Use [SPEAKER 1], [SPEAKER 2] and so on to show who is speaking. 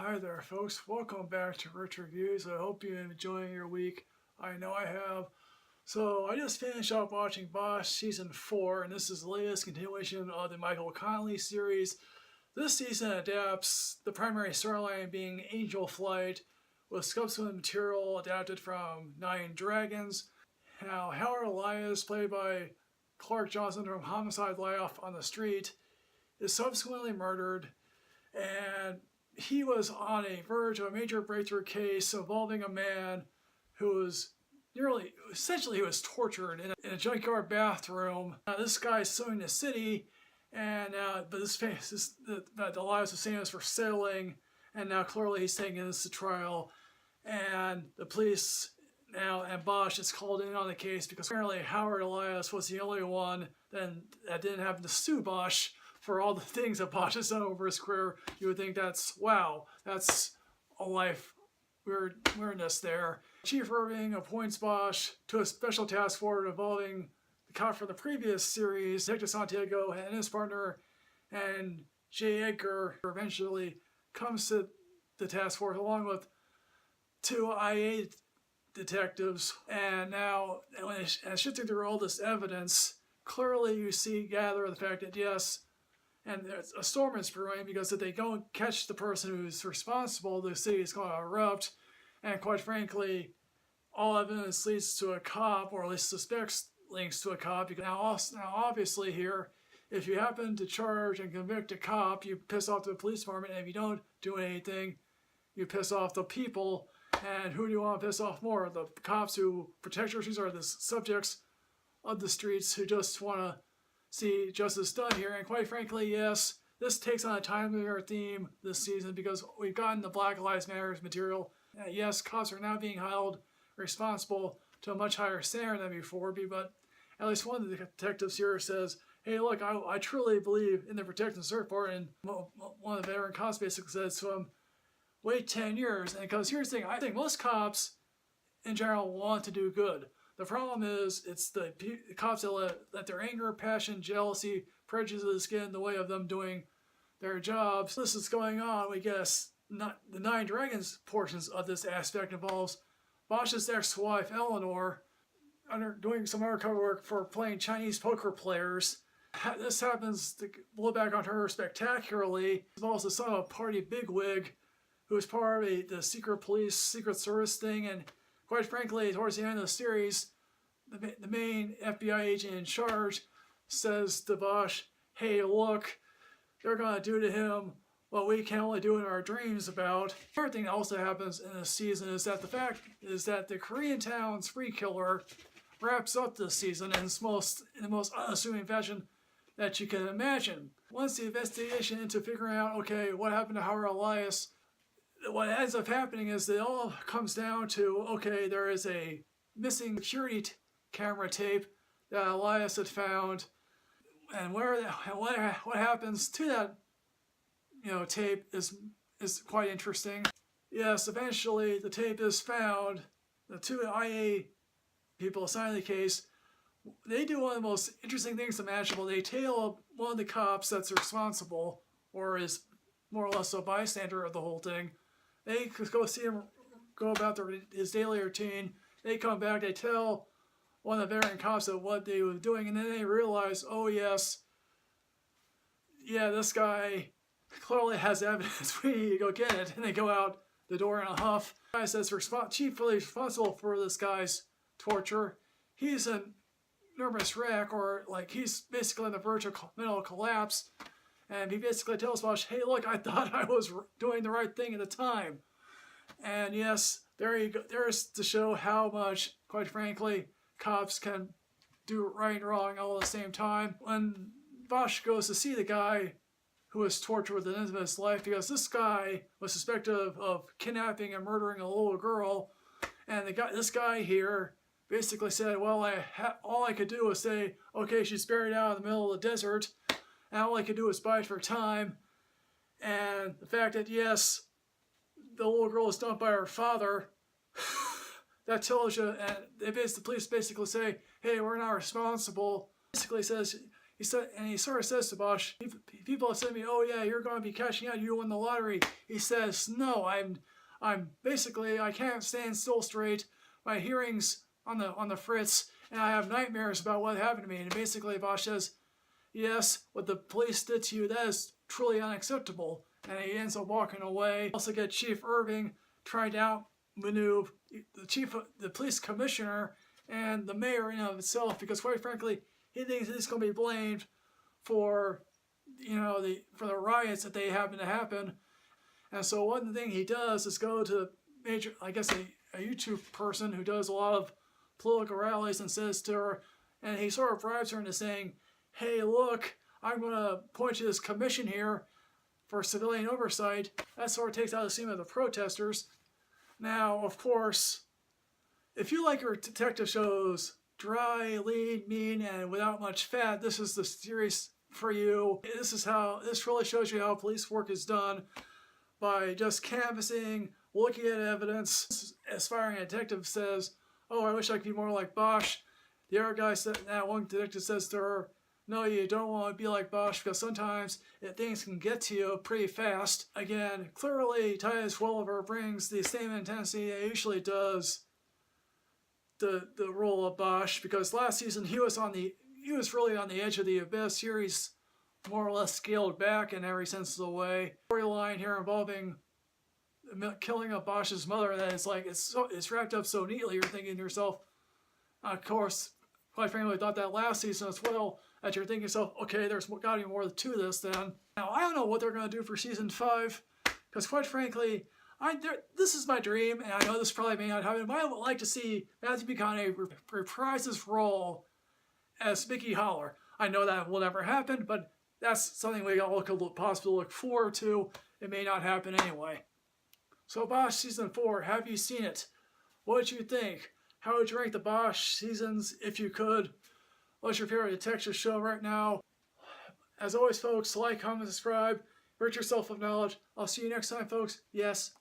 [SPEAKER 1] Hi there folks, welcome back to Rich Reviews. I hope you're enjoying your week. I know I have. So I just finished up watching Bosch Season 4, and this is the latest continuation of the Michael Connelly series. This season adapts the primary storyline being Angel Flight, with subsequent material adapted from Nine Dragons. Now Howard Elias, played by Clark Johnson from Homicide Life on the Street, is subsequently murdered, and he was on a verge of a major breakthrough case involving a man who was essentially he was tortured in a junkyard bathroom. This guy's suing the city, and but Elias was saying this for settling, and now clearly he's taking this to trial, and the police and Bosch is called in on the case because apparently Howard Elias was the only one that didn't happen to sue Bosch for all the things that Bosch has done over his career. You would think that's a life weirdness there. Chief Irving appoints Bosch to a special task force involving the cop from the previous series, Detective Santiago, and his partner, and J. Edgar eventually comes to the task force along with two IA detectives. And now, and shifting through all this evidence, clearly you gather the fact that yes, and a storm is brewing, because if they don't catch the person who's responsible, the city is going to erupt. And quite frankly, all evidence leads to a cop, or at least suspects links to a cop. Now obviously here, if you happen to charge and convict a cop, you piss off the police department, and if you don't do anything, you piss off the people. And who do you want to piss off more? The cops who protect your streets, or the subjects of the streets who just want to see justice done here? And quite frankly, yes, this takes on a timelier theme this season because we've gotten the Black Lives Matter material. Yes, cops are now being held responsible to a much higher standard than before, but at least one of the detectives here says, hey, look, I truly believe in the protect and serve part, and one of the veteran cops basically says to him, wait 10 years. And because here's the thing, I think most cops in general want to do good. The problem is, it's the cops that let their anger, passion, jealousy, prejudices get in the way of them doing their jobs. This is going on. We guess the Nine Dragons portions of this aspect involves Bosch's ex-wife, Eleanor, doing some undercover work for playing Chinese poker players. This happens to blow back on her spectacularly. It involves the son of a party bigwig who is part of the secret police, secret service thing, and quite frankly, towards the end of the series, the main FBI agent in charge says to Bosch, hey, look, they're going to do to him what we can only do in our dreams about. The other thing that also happens in this season is that the Korean town spree killer wraps up this season in the most unassuming fashion that you can imagine. Once the investigation into figuring out, okay, what happened to Howard Elias, what ends up happening is it all comes down to, okay, there is a missing security camera tape that Elias had found, and what happens to that tape is quite interesting. Yes, eventually the tape is found. The two IA people assigned to the case, they do one of the most interesting things imaginable. They tail up one of the cops that's responsible, or is more or less a bystander of the whole thing. They go see him go about his daily routine. They come back, they tell one of the veteran cops of what they were doing, and then they realize, oh yes, yeah, this guy clearly has evidence. We need to go get it. And they go out the door in a huff. The guy says chiefly responsible for this guy's torture. He's a nervous wreck, or like he's basically on the verge of mental collapse. And he basically tells Bosch, hey, look, I thought I was doing the right thing at the time. And yes, there you go. There's to show how much, quite frankly, cops can do right and wrong all at the same time. When Bosch goes to see the guy who was tortured with the end of his life, because this guy was suspected of kidnapping and murdering a little girl, and this guy here basically said, well, all I could do was say, okay, she's buried out in the middle of the desert, and all I could do was bide for time. And the fact that, yes, the little girl was dumped by her father, that tells you, and the police basically say, hey, we're not responsible. Basically says, He said, and he sort of says to Bosch, people have said to me, oh yeah, you're going to be cashing out, you won the lottery. He says, no, I'm basically, I can't stand still straight. My hearing's on the fritz, and I have nightmares about what happened to me. And basically Bosch says, yes, what the police did to you, that is truly unacceptable. And he ends up walking away. Also get Chief Irving trying to outmaneuver the police commissioner and the mayor in and of itself, because quite frankly, he thinks he's going to be blamed for, for the riots that they happen to happen. And so one thing he does is go to a YouTube person who does a lot of political rallies and says to her, and he sort of bribes her into saying, hey, look, I'm going to point you to this commission here for civilian oversight. That sort of takes out the steam of the protesters. Now, of course, if you like your detective shows dry, lean, mean, and without much fat, this is the series for you. This really shows you how police work is done by just canvassing, looking at evidence. Aspiring detective says, oh, I wish I could be more like Bosch. The other guy said, one detective says to her, no, you don't want to be like Bosch because sometimes things can get to you pretty fast. Again, clearly Titus Welliver brings the same intensity that he usually does the role of Bosch, because last season he was really on the edge of the abyss. Here he's more or less scaled back in every sense of the way. Storyline here involving the killing of Bosch's mother that is like it's wrapped up so neatly. You're thinking to yourself, of course, quite frankly, I thought that last season as well. That you're thinking to yourself, okay, there's got to be more to this then. Now I don't know what they're going to do for season 5, because quite frankly, this is my dream, and I know this probably may not happen, but I would like to see Matthew McConaughey reprise his role as Mickey Holler. I know that will never happen, but that's something we all could possibly look forward to. It may not happen anyway. So Bosch Season 4, have you seen it? What did you think? How would you rank the Bosch seasons if you could? What's your favorite detective show right now? As always, folks, like, comment, subscribe. Rich yourself of knowledge. I'll see you next time, folks. Yes,